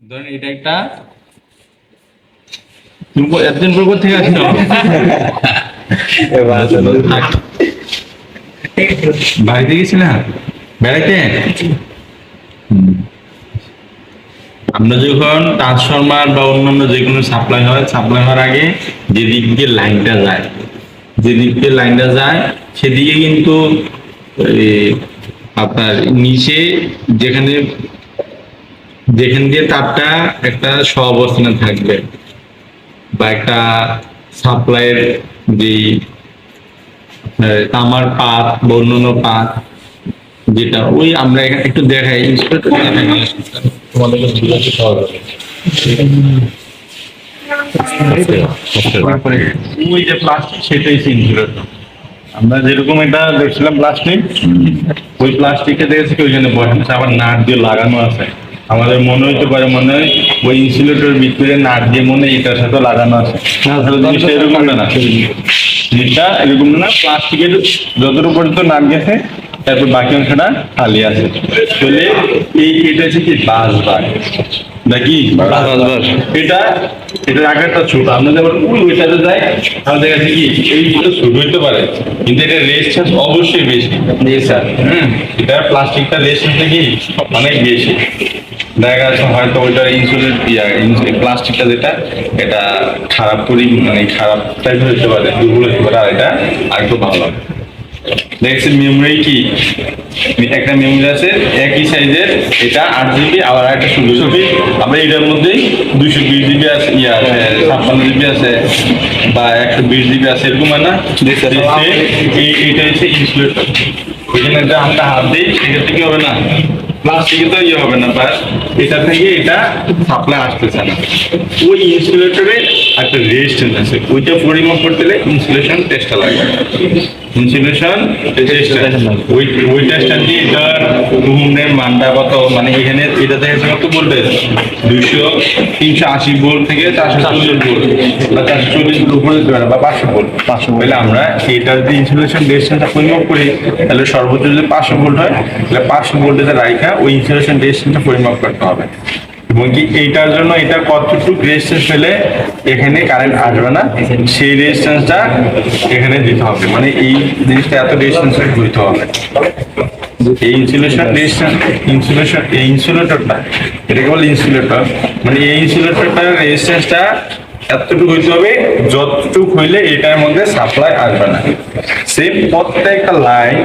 ধরেন এটা একটা এতদিন পূর্ব থেকে আসলো বাড়িতে গেছিলাম বেড়াইতে। আমরা যখন ট্রান্সফরমার বা অন্যান্য যে কোনো সাপ্লাই হয়, সাপ্লাই হওয়ার আগে যেদিক দিয়ে লাইনটা যায়, যেদিক দিয়ে লাইনটা যায় সেদিকে কিন্তু আপনার নিচে যেখানে যেখান দিয়ে তারটা একটা অবস্থানে থাকবে বা একটা সাপ্লাইয়ের যে তামার পাত বা অন্যান্য পাত, যেটা ওই আমরা এখানে একটু দেখাই তোমাদেরকে বুঝাতে সহজ হবে। ওই যে প্লাস্টিক সেটাই ইনসুলেটর। আমরা যেরকম এটা দেখছিলাম প্লাস্টিক, ওই প্লাস্টিকটা দেখেছি ওইখানে বসানো আছে, আবার নাট দিয়ে লাগানো আছে। আমাদের মনে হইতে পারে মনে হয় ওই ইনসুলেটর ভিতরে নাট দিয়ে মনে হয় এটার সাথে লাগানো আছে, জিনিসটা এরকম না। জিনিসটা এরকম না, প্লাস্টিকের যতটুকু পর্যন্ত নাট গেছে তারপর বাকি অংশটা খালি আছে। তাহলে এটা হচ্ছে কি বাস বার নাকি এটা এটার আকারটা ছোট। আমরা যেমন ওইটাতে যাই তাহলে দেখা যাচ্ছে কি এইটা ছোট হইতে পারে, কিন্তু এটা রেজিস্ট্যান্স অবশ্যই বেশি। এটা প্লাস্টিকটা রেজিস্ট্যান্সটা কি অনেক বেশি। দেখা যাচ্ছে হয়তো ওইটা প্লাস্টিকটা যেটা এটা খারাপ মানে খারাপ টাইপ হতে পারে, দুর্বল হতে পারে, আর এটা আরেকটু ভালো হবে। দেখছেন মেমোরি কি একটা মেমোরি আছে একই সাইজের, এটা 8 GB আবার একটা 16 GB, আবার এটার মধ্যে 220 GB আছে, আছে 56 GB আছে বা 120 GB আছে, এরকম হয় না? এটা হচ্ছে ইনসুলেটর। ওইখানে যে আমরা হাত দিই সেক্ষেত্রে কি হবে না, প্লাস্টিকে তো ইয়ে হবে না, বাস এটা থেকে এটা সাপ্লাই আসতেছে না। ওই ইনসুলেটরে একটা রেজিস্ট্যান্স আছে, ওইটা পরিমাপ করতে গেলে ইনসুলেশন টেস্টটা লাগে। ইনসুলেশন ওই টেস্টটা দিয়ে এটা ঘুমের মানটা কত, মানে এখানে এটা থেকে কত ভোল্টেজ 380 ভোল্ট থেকে 440 ভোল্ট বা 440 উপরে যেতে পারে বা 500 ভোল্ট। তাহলে আমরা এটা যদি ইনসুলেশন রেজিস্ট্যান্সটা পরিমাপ করি তাহলে সর্বোচ্চ যদি 500 ভোল্ট হয় তাহলে 500 ভোল্টের রাইখা ওই ইনসুলেশন রেজিস্ট্যান্সটা পরিমাপ করতে হবে, এবং কি এইটার জন্য এটা কতটুকু রেজিস্ট্যান্স পেলে এখানে কারেন্ট আসবে না সেই রেজিস্ট্যান্সটা এখানে দিতে হবে। মানে এই জিনিসটা এত রেজিস্ট্যান্স দিতে হবে। এই ইনসুলেটরটা এটাকে বলে ইনসুলেটর, মানে এই ইনসুলেটরটার রেজিস্ট্যান্সটা এতটুকু হইতে হবে যতটুকু হইলে এটার মধ্যে সাপ্লাই আসবে না। সেই প্রত্যেকটা লাইন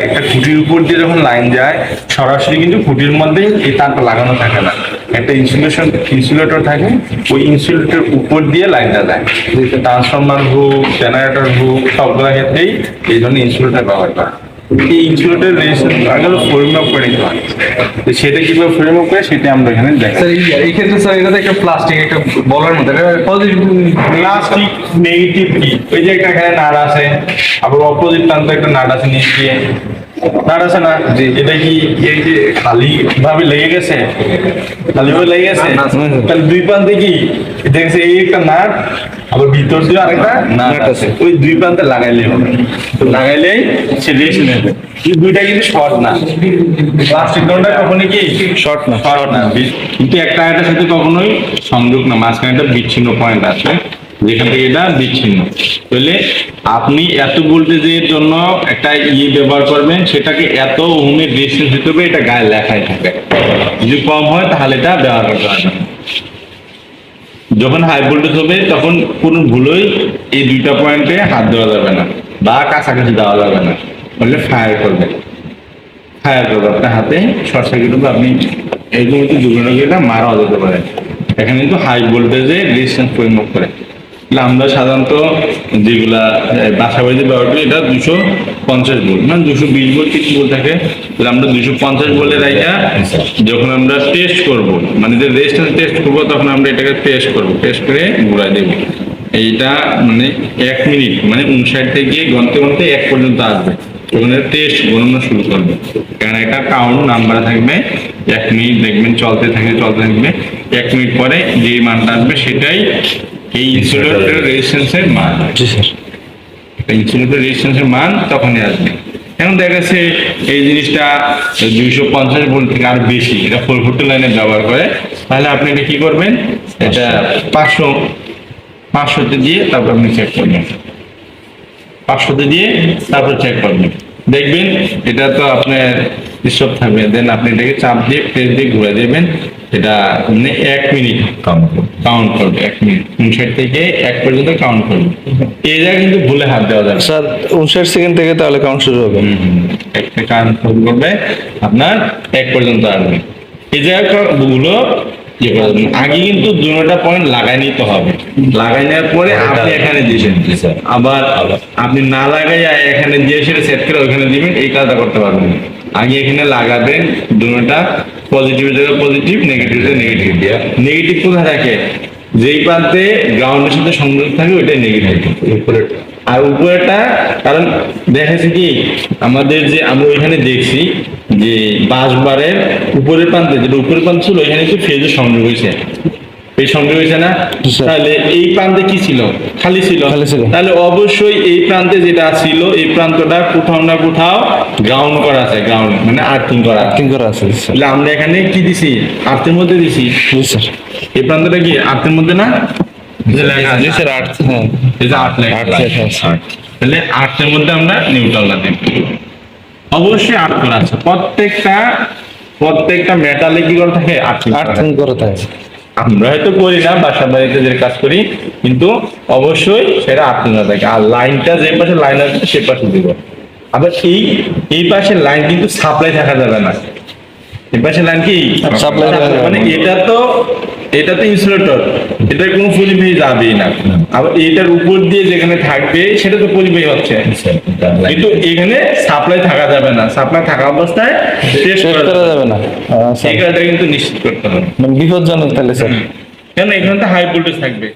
একটা খুঁটির উপর দিয়ে যখন লাইন যায় সরাসরি কিন্তু খুঁটির মধ্যে এই তারটা লাগানো থাকে না, একটা ইনসুলেটর থাকে, ওই ইনসুলেটর উপর দিয়ে লাইনটা যায়। ট্রান্সফরমার হোক জেনারেটর হোক সবগুলো ক্ষেত্রেই এই ধরনের ইনসুলেটর ব্যবহার করা। এই ইনসুলেটর রেজিস্ট্যান্স আগে পরিমাপ করে নিতে হয়, তো সেটা কিভাবে পরিমাপ করে সেটা আমরা এখানে দেখি। এই ক্ষেত্রে স্যার এটা একটা প্লাস্টিক একটা বলের মধ্যে প্লাস্টিক নেগেটিভ কি ওই যে একটা এখানে নাট আছে, আবার অপোজিট প্রান্তে একটা নাট আছে নিচ দিয়ে, নাট আছে না? এটা কি এই যে খালি ভাবে লেগে গেছে, খালি ভাবে লেগে গেছে, তাহলে দুই প্রান্তে কি দেখছে এই একটা নাট আবার ভিতর দিয়ে আরেকটা নাট আছে, ওই দুই প্রান্তে লাগাইলে হবে, লাগাইলেই সে রেস্ট নেবে। দুইটা কিন্তু শর্ট না, প্লাস্টিক দণ্ডটা কখনোই কি শর্ট না, কিন্তু একটা এটার সাথে কখনোই সংযোগ না, মাঝখানে একটা বিচ্ছিন্ন পয়েন্ট আছে যেখান থেকে এটা বিচ্ছিন্ন। তাহলে আপনি এত ভোল্টেজের জন্য একটা ব্যবহার করবেন, সেটাকে এত ওহমের রেজিস্ট্যান্স দিতে হবে, এটা গায়ে লেখাই থাকে। যদি কম হয় তাহলে এটা ব্যবহার করতে পারবেন। যখন হাই ভোল্টেজ হবে তখন কোনো ভুলই এই দুইটা পয়েন্টে হাত দেওয়া যাবে না বা কাছাকাছি দেওয়া যাবে না, বললে ফায়ার করবে আপনার হাতে শর্ট সার্কিট হবে, আপনি এইরকম একটু দুর্ঘটনা মারাও যেতে পারে। এখানে কিন্তু হাই ভোল্টেজে রেজিস্ট্যান্স পরিমাপ করে। আমরা সাধারণত যেগুলা বাসা বাড়িতে ব্যবহার করি এটা 250 ভোল্ট, মানে 220 ভোল্ট 3 ভোল্ট থাকে, আমরা 250 ভোল্টের রাইখা যখন আমরা টেস্ট করব, মানে যে রেজিস্ট্যান্স টেস্ট করবো তখন আমরা এটাকে টেস্ট করে ঘুরাই দেবো। এইটা মানে 1 মিনিট মানে 59 থেকে গণতে 1 পর্যন্ত আসবে, তখন টেস্ট গণনা শুরু করবে, কারণ একটা কাউন্ট নাম্বার থাকবে। 1 মিনিট দেখবেন চলতে থাকবে 1 মিনিট পরে যে মানটা আসবে সেটাই এই ইনসুলেটর রেজিস্ট্যান্সের মান। ইনসুলেটর রেজিস্ট্যান্সের মান তখনই আসবে। এখন দেখা যাচ্ছে এই জিনিসটা 250 ভোল্ট থেকে আর বেশি, এটা 440 লাইনে ব্যবহার করে, তাহলে আপনি এটা কি করবেন, এটা 500তে দিয়ে তারপর আপনি চেক করবেন, 500তে দিয়ে তারপর চেক করবেন, দেখবেন এটা তো আপনার স্টপ থাকবে, দেন আপনি এটাকে চাপ দিয়ে প্রেস দিয়ে ঘুরে দেবেন, এটা মানে 1 মিনিট কাউন্ট করবে, 1 মিনিট 59 থেকে 1 পর্যন্ত কাউন্ট করবে। এই জায়গায় কিন্তু ভুলে হাত দেওয়া যাবে না। স্যার 59 সেকেন্ড থেকে তাহলে কাউন্ট শুরু হবে। একটা কাউন্ট করবে আপনার 1 পর্যন্ত আসবে। এই জায়গাগুলো ইয়ে করা যাবে না। আগে কিন্তু দুটোটা পয়েন্ট লাগাই নিতে হবে, লাগাই নেওয়ার পরে আপনি এখানে দিবেন, আবার আপনি না লাগাইয়া এখানে দিয়ে সেটা সেট করে ওইখানে দিবেন, এই কাজটা করতে পারবেন না। আগে এখানে লাগাবেন দুটোটা, পজিটিভ জায়গায় পজিটিভ, নেগেটিভ নেগেটিভ, নেগেটিভ কোথায় থাকে, যেই প্রান্তে গ্রাউন্ডের সাথে সংযোগ থাকে ওইটাই নেগেটিভ, আর উপরেটা, কারণ দেখা যাচ্ছে কি আমাদের যে আমরা ওইখানে দেখছি যে বাসবারের উপরের প্রান্তে, যেটা উপরের প্রান্ত ছিল ওইখানে একটু ফেজের সংযোগ হয়েছে, এই সংযোগ হয়েছে না, তাহলে এই প্রান্তে কি ছিল, খালি ছিল, তাহলে অবশ্যই এই প্রান্তে যেটা ছিল এই প্রান্তটা কোথাও না কোথাও গ্রাউন্ড করা আছে, গ্রাউন্ড মানে আর্থিং করা আছে। আছে স্যার। তাহলে আমরা এখানে কি দিছি, আর্থের মধ্যে দিছি, জি স্যার। এই প্রান্তটা কি আর্থের মধ্যে না, যে লেখা আছে, জি স্যার, আর্ট, হ্যাঁ এই যে আর্থ লেখা আর্ট লেখা আছে। তাহলে আর্থের মধ্যে আমরা নিউট্রালটা দেব, অবশ্যই আর্থ করা আছে, প্রত্যেকটা মেটালে কি করা থাকে, আর্থিং আর্থিং করে থাকে। আমরা হয়তো করি না, বাসা বাড়িতে যে কাজ করি, কিন্তু অবশ্যই সেটা আর্থিং করা থাকে। আর লাইনটা যে পাশে লাইন আছে সে পাশে দিব, আবার এই পাশে লাইন কিন্তু সাপ্লাই থাকা যাবে না, এই পাশে লাইন কি Supply থাকা যাবে না। মানে এটা তো ইনসুলেটর, এটার কোনো পরিবাহী যাবেই না, আবার এটার উপর দিয়ে যেখানে থাকবে সেটা তো পরিবাহী হচ্ছে, কিন্তু এখানে সাপ্লাই থাকা যাবে না, সাপ্লাই থাকা অবস্থায় টেস্ট চেক করা যাবে না। এই কাজটা কিন্তু নিশ্চিত করতে হবে, মানে বিপজ্জনক তাহলে স্যার। কেন এখানে তো হাই ভোল্টেজ থাকবে।